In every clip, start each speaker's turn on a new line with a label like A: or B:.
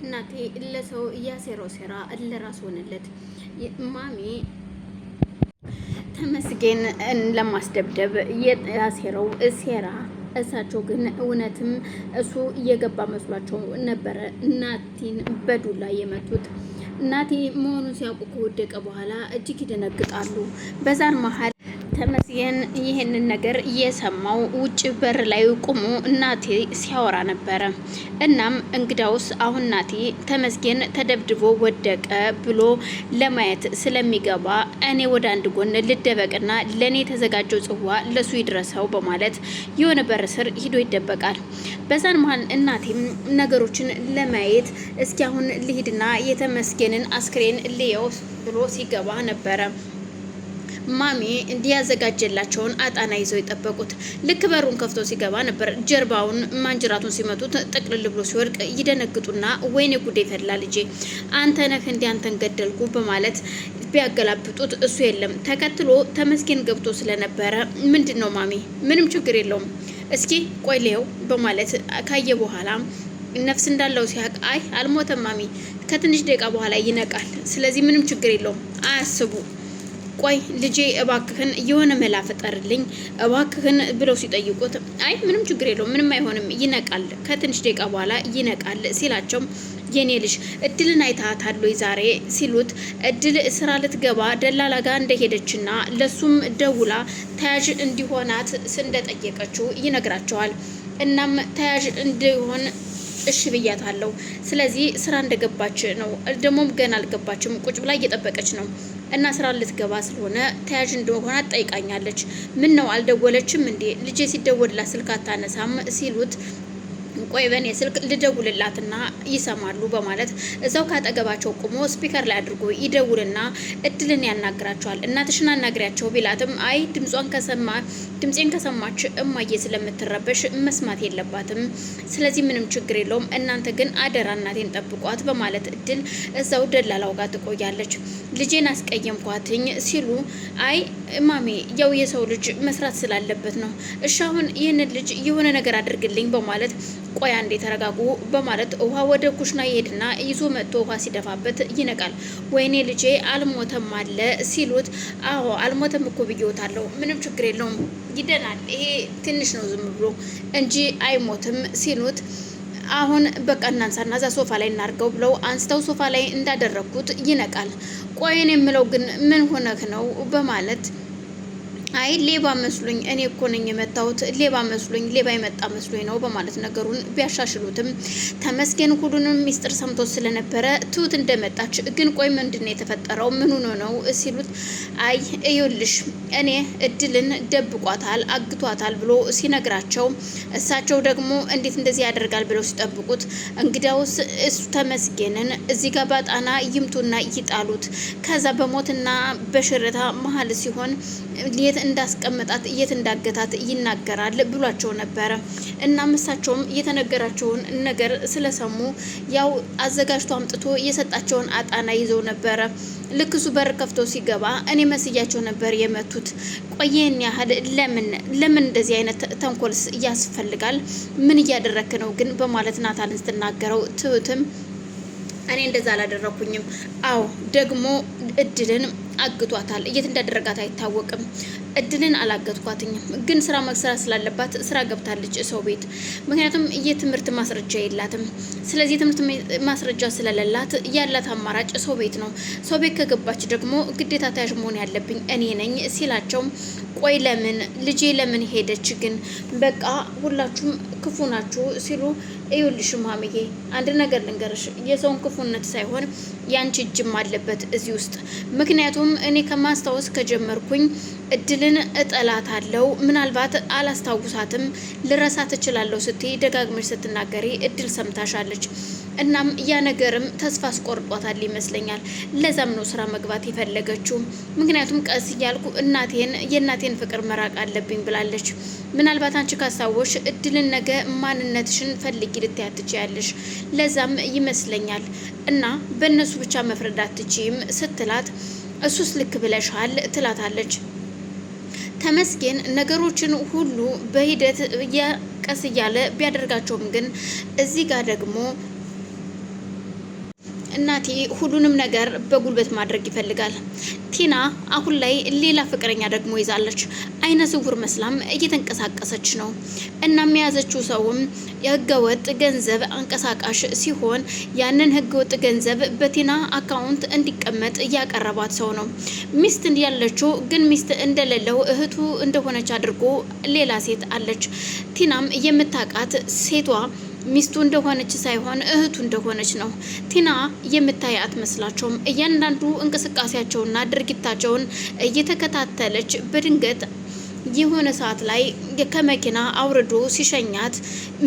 A: እናቴ ለሰው እያሴረው ሴራ ለራስ ሆነለት። ማሚ ተመስገን ለማስደብደብ ያሴረው ሴራ እሳቸው ግን እውነትም እሱ እየገባ መስሏቸው ነበረ እናቴን በዱላ የመቱት። እናቴ መሆኑን ሲያውቁ ከወደቀ በኋላ እጅግ ይደነግጣሉ። በዛን መሀል ተመስገን ይህንን ነገር እየሰማው ውጭ በር ላይ ቆሞ እናቴ ሲያወራ ነበረ። እናም እንግዳውስ አሁን እናቴ ተመስገን ተደብድቦ ወደቀ ብሎ ለማየት ስለሚገባ እኔ ወደ አንድ ጎን ልደበቅና ለኔ የተዘጋጀው ጽዋ ለሱ ይድረሰው በማለት የሆነ በር ስር ሂዶ ይደበቃል። በዛን መሀል እናቴም ነገሮችን ለማየት እስኪ አሁን ልሂድና የተመስገንን አስክሬን ልየው ብሎ ሲገባ ነበረ ማሚ እንዲያዘጋጀላቸውን አጣና ይዘው የጠበቁት። ልክ በሩን ከፍቶ ሲገባ ነበር ጀርባውን ማንጅራቱን ሲመቱት ጠቅልል ብሎ ሲወድቅ ይደነግጡና ወይኔ ጉዴ ፈላ ልጄ አንተ ነህ እንዲ አንተን ገደልኩ በማለት ቢያገላብጡት እሱ የለም። ተከትሎ ተመስገን ገብቶ ስለነበረ ምንድነው ማሚ ምንም ችግር የለውም እስኪ ቆይ ልየው በማለት ካየ በኋላ ነፍስ እንዳለው ሲያቅ አይ አልሞተም ማሚ ከትንሽ ደቂቃ በኋላ ይነቃል ስለዚህ ምንም ችግር የለውም አያስቡ ቆይ ልጄ እባክህን የሆነ መላ ፍጠርልኝ እባክህን ብለው ሲጠይቁት አይ ምንም ችግር የለውም ምንም አይሆንም ይነቃል ከትንሽ ደቂቃ በኋላ ይነቃል ሲላቸው የኔ ልጅ እድልን አይታታል ወይ ዛሬ ሲሉት እድል ስራ ልትገባ ደላላ ጋር እንደሄደችና ለሱም ደውላ ተያዥ እንዲሆናት እንደጠየቀችው ይነግራቸዋል። እናም ተያዥ እንዲሆን እሺ ብያታለሁ ስለዚህ ስራ እንደገባች ነው ደሞም ገና አልገባችም ቁጭ ብላ እየጠበቀች ነው እና ስራ ልትገባ ስለሆነ ተያዥ እንደሆነ ጠይቃኛለች ምን ነው አልደወለችም እንዴ ልጄ ሲደወልላት ስልክ አታነሳም ሲሉት ቆይ በኔ ስልክ ልደውልላትና ይሰማሉ በማለት እዛው ካጠገባቸው ቆሞ ስፒከር ላይ አድርጎ ይደውልና እድልን ያናግራቸዋል። እናትሽን አናግሪያቸው ቢላትም አይ ድምጼን ከሰማች እማዬ ስለምትረበሽ መስማት የለባትም ስለዚህ ምንም ችግር የለውም እናንተ ግን አደራ እናቴን ጠብቋት በማለት እድል እዛው ደላላው ጋር ትቆያለች። ልጄን አስቀየምኳትኝ ሲሉ አይ ማሜ ያው የሰው ልጅ መስራት ስላለበት ነው እሺ አሁን ይህንን ልጅ የሆነ ነገር አድርግልኝ በማለት ቆያ እንዴ ተረጋጉ በማለት ውሃ ወደ ኩሽና ይሄድና ይዞ መጥቶ ውሃ ሲደፋበት ይነቃል። ወይኔ ልጄ አልሞተም አለ ሲሉት አዎ አልሞተም እኮ ብዬዎታለሁ ምንም ችግር የለውም ይደናል ይሄ ትንሽ ነው ዝም ብሎ እንጂ አይሞትም ሲሉት አሁን በቃ እናንሳና እዛ ሶፋ ላይ እናርገው ብለው አንስተው ሶፋ ላይ እንዳደረኩት ይነቃል። ቆይን የምለው ግን ምን ሆነህ ነው በማለት አይ ሌባ መስሉኝ እኔ እኮ ነኝ የመታሁት ሌባ መስሉኝ ሌባ የመጣ መስሉኝ ነው በማለት ነገሩን ቢያሻሽሉትም ተመስገን ሁሉንም ሚስጥር ሰምቶ ስለነበረ ትሁት እንደመጣች ግን ቆይ ምንድነው የተፈጠረው ምን ሆኖ ነው ሲሉት አይ እዩልሽ እኔ እድልን ደብቋታል አግቷታል ብሎ ሲነግራቸው እሳቸው ደግሞ እንዴት እንደዚህ ያደርጋል ብለው ሲጠብቁት እንግዳውስ እሱ ተመስገንን እዚህ ጋር ባጣና ይምቱና ይጣሉት ከዛ በሞትና በሽረታ መሀል ሲሆን የት እንዳስቀመጣት የት እንዳገታት ይናገራል ብሏቸው ነበረ። እናም እሳቸውም የተነገራቸውን ነገር ስለሰሙ ያው አዘጋጅቶ አምጥቶ የሰጣቸውን አጣና ይዘው ነበረ። ልክ እሱ በር ከፍቶ ሲገባ እኔ መስያቸው ነበር የመቱት ቆየን ያህል ለምን እንደዚህ አይነት ተንኮልስ ያስፈልጋል ምን እያደረክ ነው ግን በማለት ናታልን ስትናገረው ትሁትም እኔ እንደዛ አላደረኩኝም አዎ ደግሞ እድልን አግቷታል የት እንዳደረጋት አይታወቅም እድልን አላገጥኳትኝም ግን ስራ መግሰራ ስላለባት ስራ ገብታለች ሰው ቤት ምክንያቱም የትምህርት ማስረጃ የላትም ስለዚህ የትምህርት ማስረጃ ስለሌላት ያላት አማራጭ ሰው ቤት ነው ሰው ቤት ከገባች ደግሞ ግዴታ ተያዥ መሆን ያለብኝ እኔ ነኝ ሲላቸው ቆይ ለምን ልጄ ለምን ሄደች ግን በቃ ሁላችሁም ክፉ ናችሁ ሲሉ እዩልሽ ማሚዬ አንድ ነገር ልንገርሽ የሰውን ክፉነት ሳይሆን ያንቺ እጅም አለበት እዚህ ውስጥ ምክንያቱም እኔ ከማስታወስ ከጀመርኩኝ እድልን እጠላታለሁ ምናልባት አላስታውሳትም ልረሳት እችላለሁ ስትይ ደጋግመሽ ስትናገሪ እድል ሰምታሻለች እናም ያ ነገርም ተስፋ አስቆርጧታል ይመስለኛል ለዛም ነው ስራ መግባት የፈለገችው ምክንያቱም ቀስ እያልኩ የእናቴን ፍቅር መራቅ አለብኝ ብላለች ምናልባት አንቺ ካስታወሽ እድልን ነገ ማንነትሽን ፈልጊ ልትያት ትችያለሽ ለዛም ይመስለኛል እና በእነሱ ብቻ መፍረድ አትችይም ስትላት እሱስ ልክ ብለሻል ትላታለች። ተመስገን ነገሮችን ሁሉ በሂደት ቀስ እያለ ቢያደርጋቸውም ግን እዚህ ጋር ደግሞ እናቴ ሁሉንም ነገር በጉልበት ማድረግ ይፈልጋል። ቲና አሁን ላይ ሌላ ፍቅረኛ ደግሞ ይዛለች። አይነ ስውር መስላም እየተንቀሳቀሰች ነው። እናም የያዘችው ሰውም የህገወጥ ገንዘብ አንቀሳቃሽ ሲሆን ያንን ህገወጥ ገንዘብ በቲና አካውንት እንዲቀመጥ እያቀረባት ሰው ነው። ሚስት ያለችው ግን ሚስት እንደሌለው እህቱ እንደሆነች አድርጎ ሌላ ሴት አለች። ቲናም የምታውቃት ሴቷ ሚስቱ እንደሆነች ሳይሆን እህቱ እንደሆነች ነው። ቲና የምታይ አትመስላቸውም። እያንዳንዱ እንቅስቃሴያቸውና ድርጊታቸውን እየተከታተለች በድንገት የሆነ ሰዓት ላይ ከመኪና አውርዶ ሲሸኛት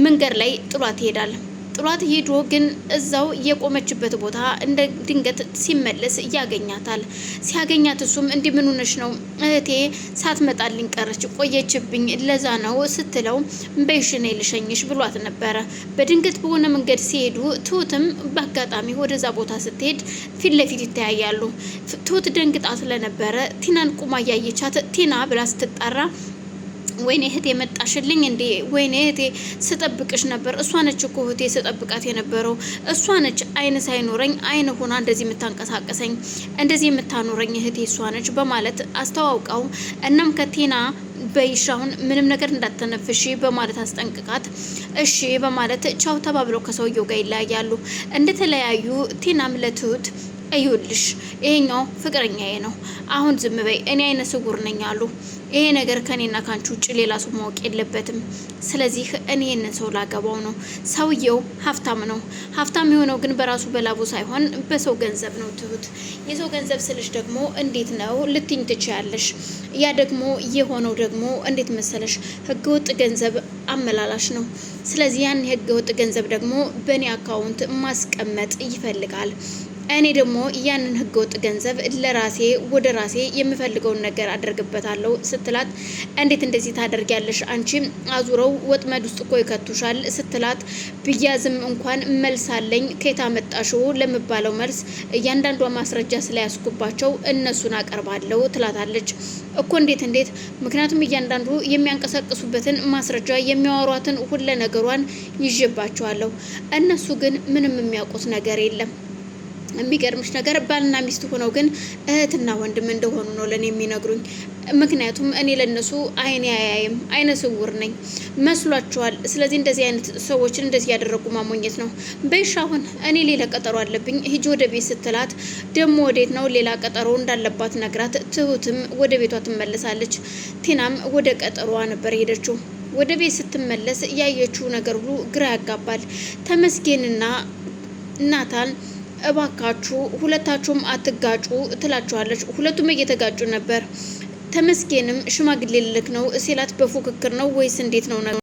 A: መንገድ ላይ ጥሏት ይሄዳል። ጥሏት ሄዶ ግን እዛው የቆመችበት ቦታ እንደ ድንገት ሲመለስ ያገኛታል። ሲያገኛት እሱም እንዲህ ምን ሆነሽ ነው እህቴ ሳትመጣልኝ ቀረች ቆየችብኝ ለዛ ነው ስትለው በይሽ ነይ ልሸኝሽ ብሏት ነበረ። በድንገት በሆነ መንገድ ሲሄዱ ትሁትም በአጋጣሚ ወደዛ ቦታ ስትሄድ ፊት ለፊት ይተያያሉ። ትሁት ደንግጣ ስለነበረ ቲናን ቁማ እያየቻት ቲና ብላ ስትጣራ ወይኔ እህቴ መጣሽልኝ እንዴ? ወይኔ እህቴ ስጠብቅሽ ነበር። እሷ ነች እኮ እህቴ ስጠብቃት የነበረው እሷ ነች። አይን ሳይኖረኝ አይን ሆና እንደዚህ የምታንቀሳቀሰኝ እንደዚህ የምታኖረኝ እህቴ እሷ ነች በማለት አስተዋውቀው እናም ከቲና በይሻውን ምንም ነገር እንዳትተነፍሺ በማለት አስጠንቅቃት እሺ በማለት ቻው ተባብለው ከሰውየው ጋር ይለያያሉ። እንደተለያዩ ቲናም ለትሁት እዩልሽ ይሄኛው ፍቅረኛዬ ነው። አሁን ዝም በይ እኔ አይነ ስውር ነኝ አሉ። ይሄ ነገር ከኔና ካንቺ ውጭ ሌላ ሰው ማወቅ የለበትም። ስለዚህ እኔ ይሄንን ሰው ላገባው ነው። ሰውየው ሀብታም ነው። ሀብታም የሆነው ግን በራሱ በላቡ ሳይሆን በሰው ገንዘብ ነው። ትሁት የሰው ገንዘብ ስልሽ ደግሞ እንዴት ነው ልትኝ ትችያለሽ። ያ ደግሞ የሆነው ደግሞ እንዴት መሰለሽ ህገወጥ ገንዘብ አመላላሽ ነው። ስለዚህ ያን ህገወጥ ገንዘብ ደግሞ በእኔ አካውንት ማስቀመጥ ይፈልጋል። እኔ ደግሞ ያንን ህገወጥ ገንዘብ ለራሴ ወደ ራሴ የምፈልገውን ነገር አደርግበታለሁ ስትላት እንዴት እንደዚህ ታደርጊያለሽ? አንቺ አዙረው ወጥመድ ውስጥ እኮ ይከቱሻል ስትላት ብያዝም እንኳን መልስ አለኝ ከየት አመጣሽው ለምባለው መልስ እያንዳንዷ ማስረጃ ስለያስኩባቸው እነሱን አቀርባለሁ ትላታለች። እኮ እንዴት? ምክንያቱም እያንዳንዱ የሚያንቀሳቅሱበትን ማስረጃ የሚያወሯትን ሁለ ነገሯን ይዤባቸዋለሁ። እነሱ ግን ምንም የሚያውቁት ነገር የለም። የሚገርምሽ ነገር ባልና ሚስት ሆነው ግን እህትና ወንድም እንደሆኑ ነው ለኔ የሚነግሩኝ። ምክንያቱም እኔ ለነሱ አይኔ አያይም አይነ ስውር ነኝ መስሏቸዋል። ስለዚህ እንደዚህ አይነት ሰዎችን እንደዚህ ያደረጉ ማሞኘት ነው። በይሻ አሁን እኔ ሌላ ቀጠሮ አለብኝ ሂጂ ወደ ቤት ስትላት ደግሞ ወዴት ነው ሌላ ቀጠሮ እንዳለባት ነግራት ትሁትም ወደ ቤቷ ትመለሳለች። ቲናም ወደ ቀጠሮዋ ነበር ሄደችው። ወደ ቤት ስትመለስ ያየችው ነገር ሁሉ ግራ ያጋባል። ተመስገንና ናታን እባካችሁ ሁለታችሁም አትጋጩ ትላችኋለች። ሁለቱም እየተጋጩ ነበር። ተመስገንም ሽማግሌ ልክ ነው ሲላት በፉክክር ነው ወይስ እንዴት ነው?